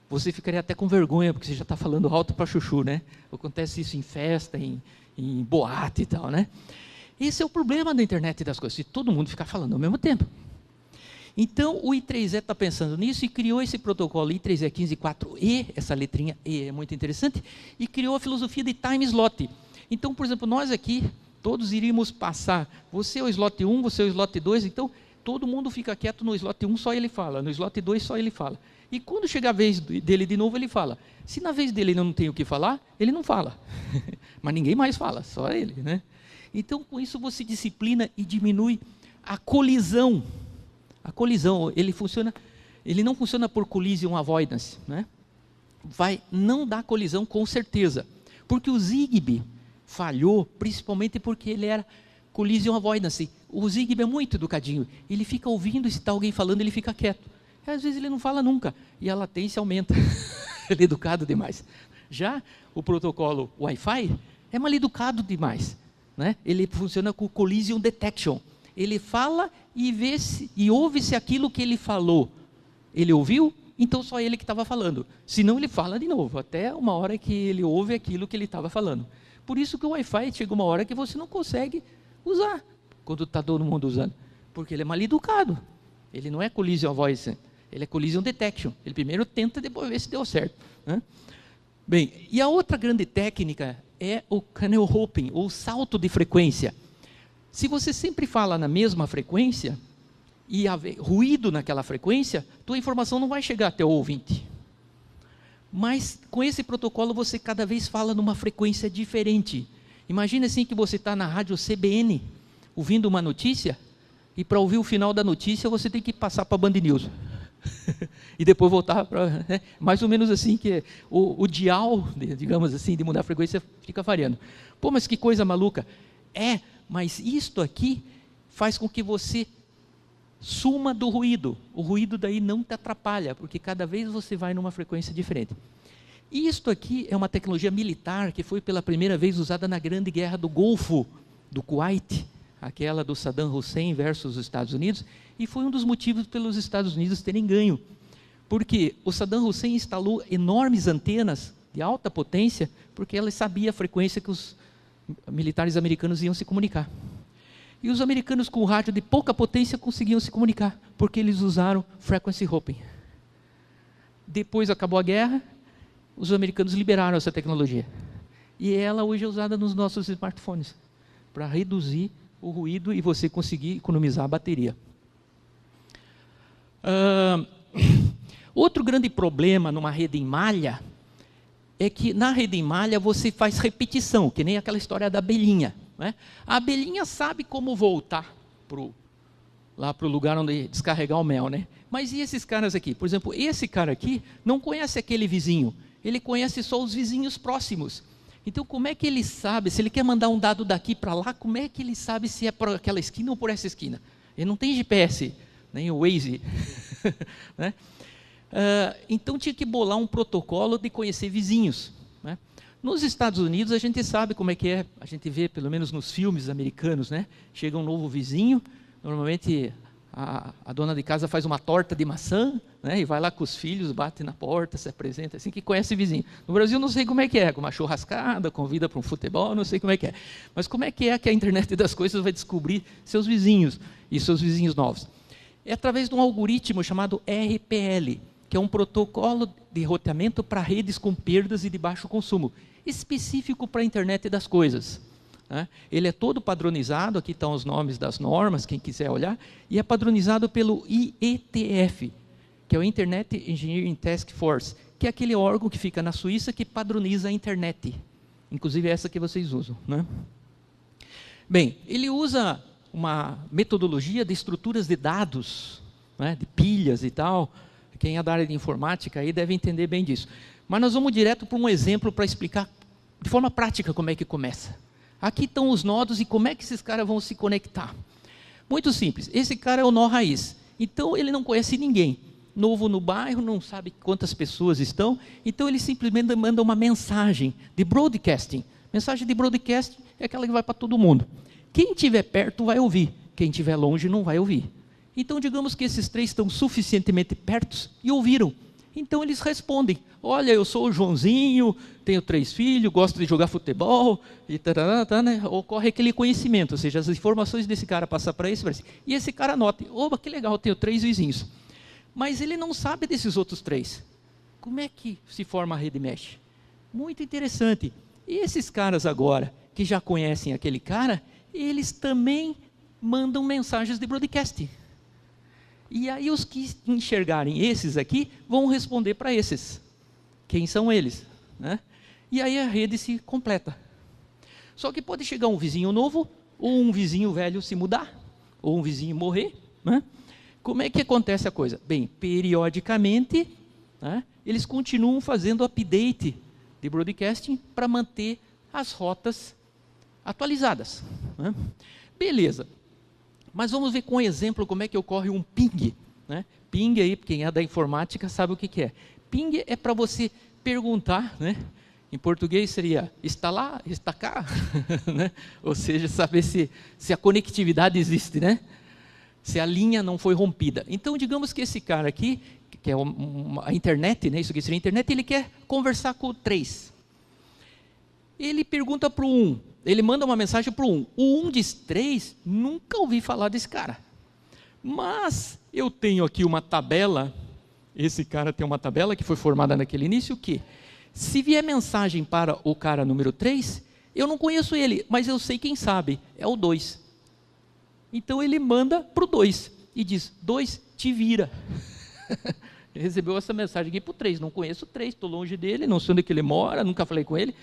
você ficaria até com vergonha, porque você já está falando alto para chuchu, né? Acontece isso em festa, em boate e tal, né? Esse é o problema da internet das coisas, se todo mundo ficar falando ao mesmo tempo. Então, o I3E está pensando nisso e criou esse protocolo I3E 15.4E, essa letrinha E é muito interessante, e criou a filosofia de time slot. Então, por exemplo, nós aqui, todos iríamos passar, você é o slot 1, você é o slot 2, então todo mundo fica quieto no slot 1, só ele fala, no slot 2 só ele fala. E quando chega a vez dele de novo, ele fala. Se na vez dele não tem o que falar, ele não fala. Mas ninguém mais fala, só ele, né? Então, com isso você disciplina e diminui a colisão. A colisão, ele não funciona por collision avoidance, né? Não dá colisão com certeza, porque o Zigbee falhou, principalmente porque ele era collision avoidance. O Zigbee é muito educadinho, ele fica ouvindo, se está alguém falando, ele fica quieto. E às vezes ele não fala nunca, e a latência aumenta. Ele é educado demais. Já o protocolo Wi-Fi é mal educado demais, né? Ele funciona com collision detection. Ele fala e ouve se aquilo que ele falou. Ele ouviu, então só ele que estava falando. Senão ele fala de novo, até uma hora que ele ouve aquilo que ele estava falando. Por isso que o Wi-Fi chega uma hora que você não consegue usar, quando está todo mundo usando. Porque ele é mal educado. Ele não é collision avoidance, ele é collision detection. Ele primeiro tenta, depois vê se deu certo, né? Bem, e a outra grande técnica é o channel hopping, ou salto de frequência. Se você sempre fala na mesma frequência, e haver ruído naquela frequência, tua informação não vai chegar até o ouvinte. Mas com esse protocolo você cada vez fala numa frequência diferente. Imagina assim que você está na rádio CBN, ouvindo uma notícia, e para ouvir o final da notícia você tem que passar para a Band News. E depois voltar para... Né? Mais ou menos assim que o dial, digamos assim, de mudar a frequência fica variando. Pô, mas que coisa maluca. Mas isto aqui faz com que você suma do ruído. O ruído daí não te atrapalha, porque cada vez você vai numa frequência diferente. E isto aqui é uma tecnologia militar que foi pela primeira vez usada na Grande Guerra do Golfo, do Kuwait, aquela do Saddam Hussein versus os Estados Unidos, e foi um dos motivos pelos Estados Unidos terem ganho. Porque o Saddam Hussein instalou enormes antenas de alta potência, porque ela sabia a frequência que os militares americanos iam se comunicar. E os americanos com rádio de pouca potência conseguiam se comunicar, porque eles usaram frequency hopping. Depois acabou a guerra, os americanos liberaram essa tecnologia. E ela hoje é usada nos nossos smartphones, para reduzir o ruído e você conseguir economizar a bateria. Outro grande problema numa rede em malha é que na rede em malha você faz repetição, que nem aquela história da abelhinha, né? A abelhinha sabe como voltar lá para o lugar onde descarregar o mel, né? Mas e esses caras aqui? Por exemplo, esse cara aqui não conhece aquele vizinho, ele conhece só os vizinhos próximos. Então, como é que ele sabe, se ele quer mandar um dado daqui para lá, como é que ele sabe se é por aquela esquina ou por essa esquina? Ele não tem GPS, nem o Waze. Né? Então, tinha que bolar um protocolo de conhecer vizinhos. Né? Nos Estados Unidos, a gente sabe como é que é, a gente vê, pelo menos nos filmes americanos, né? Chega um novo vizinho, normalmente a dona de casa faz uma torta de maçã, né, e vai lá com os filhos, bate na porta, se apresenta, assim que conhece o vizinho. No Brasil não sei como é que é, com uma churrascada, convida para um futebol, não sei como é que é. Mas como é que a internet das coisas vai descobrir seus vizinhos e seus vizinhos novos? É através de um algoritmo chamado RPL, que é um protocolo de roteamento para redes com perdas e de baixo consumo, específico para a internet das coisas. Ele é todo padronizado, aqui estão os nomes das normas, quem quiser olhar, e é padronizado pelo IETF, que é o Internet Engineering Task Force, que é aquele órgão que fica na Suíça que padroniza a internet. Inclusive essa que vocês usam, né? Bem, ele usa uma metodologia de estruturas de dados, né, de pilhas e tal. Quem é da área de informática aí deve entender bem disso. Mas nós vamos direto para um exemplo para explicar de forma prática como é que começa. Aqui estão os nodos e como é que esses caras vão se conectar. Muito simples. Esse cara é o nó raiz. Então ele não conhece ninguém. Novo no bairro, não sabe quantas pessoas estão. Então ele simplesmente manda uma mensagem de broadcasting. Mensagem de broadcasting é aquela que vai para todo mundo. Quem estiver perto vai ouvir. Quem estiver longe não vai ouvir. Então digamos que esses três estão suficientemente perto e ouviram. Então eles respondem: olha, eu sou o Joãozinho, tenho 3 filhos, gosto de jogar futebol, e né? Ocorre aquele conhecimento, ou seja, as informações desse cara passam para esse, e esse cara anota: oba, que legal, tenho 3 vizinhos. Mas ele não sabe desses outros 3. Como é que se forma a rede mesh? Muito interessante. E esses caras agora, que já conhecem aquele cara, eles também mandam mensagens de broadcast. E aí os que enxergarem esses aqui vão responder para esses. Quem são eles? Né? E aí a rede se completa. Só que pode chegar um vizinho novo, ou um vizinho velho se mudar, ou um vizinho morrer. Né? Como é que acontece a coisa? Bem, periodicamente, né, eles continuam fazendo update de broadcasting para manter as rotas atualizadas. Né? Beleza. Mas vamos ver com um exemplo como é que ocorre um ping. Né? Ping aí, quem é da informática sabe o que é. Ping é para você perguntar, né? Em português seria está lá, está cá, né? Ou seja, saber se a conectividade existe, né? Se a linha não foi rompida. Então, digamos que esse cara aqui, que é a internet, né? Isso aqui seria a internet, ele quer conversar com o 3. Ele pergunta para o 1. Ele manda uma mensagem para o 1. O 1 diz: 3, nunca ouvi falar desse cara. Mas eu tenho aqui uma tabela, esse cara tem uma tabela que foi formada naquele início, que se vier mensagem para o cara número 3, eu não conheço ele, mas eu sei quem sabe, é o 2. Então ele manda para o 2 e diz: 2, te vira. Ele recebeu essa mensagem aqui para o 3, não conheço o 3, estou longe dele, não sei onde é que ele mora, nunca falei com ele.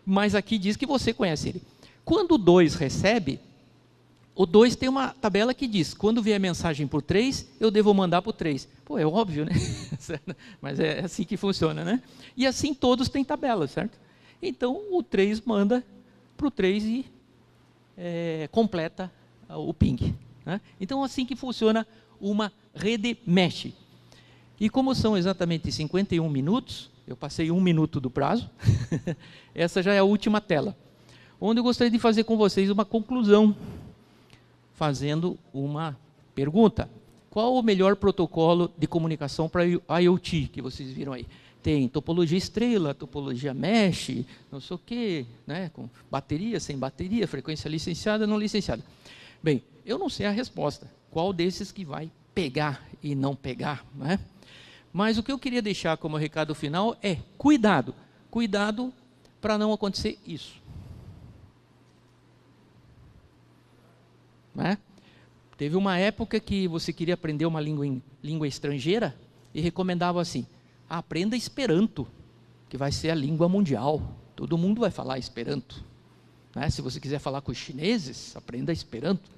Mas aqui diz que você conhece ele. Quando o 2 recebe, o 2 tem uma tabela que diz: quando vier mensagem por 3, eu devo mandar para o 3. Pô, é óbvio, né? Mas é assim que funciona, né? E assim todos têm tabela, certo? Então o 3 manda para o 3 e completa o ping. Né? Então assim que funciona uma rede mesh. E como são exatamente 51 minutos, eu passei 1 minuto do prazo, essa já é a última tela, onde eu gostaria de fazer com vocês uma conclusão, fazendo uma pergunta: qual o melhor protocolo de comunicação para IoT que vocês viram aí? Tem topologia estrela, topologia mesh, não sei o quê, né? Com bateria, sem bateria, frequência licenciada, não licenciada. Bem, eu não sei a resposta, qual desses que vai pegar e não pegar, né? Mas o que eu queria deixar como recado final é: cuidado, cuidado para não acontecer isso. Né? Teve uma época que você queria aprender uma língua estrangeira e recomendava assim: aprenda Esperanto, que vai ser a língua mundial. Todo mundo vai falar Esperanto. Né? Se você quiser falar com os chineses, aprenda Esperanto.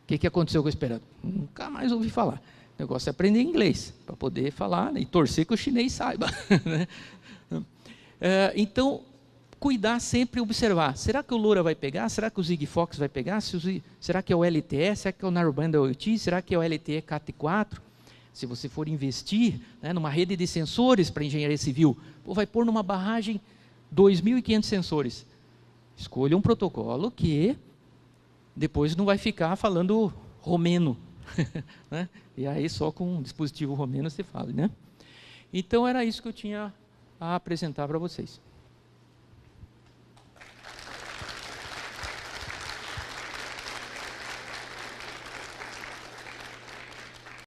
O que aconteceu com o Esperanto? Nunca mais ouvi falar. O negócio é aprender inglês, para poder falar, né, e torcer que o chinês saiba. Né? Então, cuidar sempre, observar. Será que o LoRa vai pegar? Será que o Sigfox vai pegar? Será que é o LTE? Será que é o Narrowband IoT? Será que é o LTE Cat4? Se você for investir, né, numa rede de sensores para engenharia civil, vai pôr numa barragem 2.500 sensores. Escolha um protocolo que depois não vai ficar falando romeno. Né? E aí só com um dispositivo romeno você fala, né? Então era isso que eu tinha a apresentar para vocês.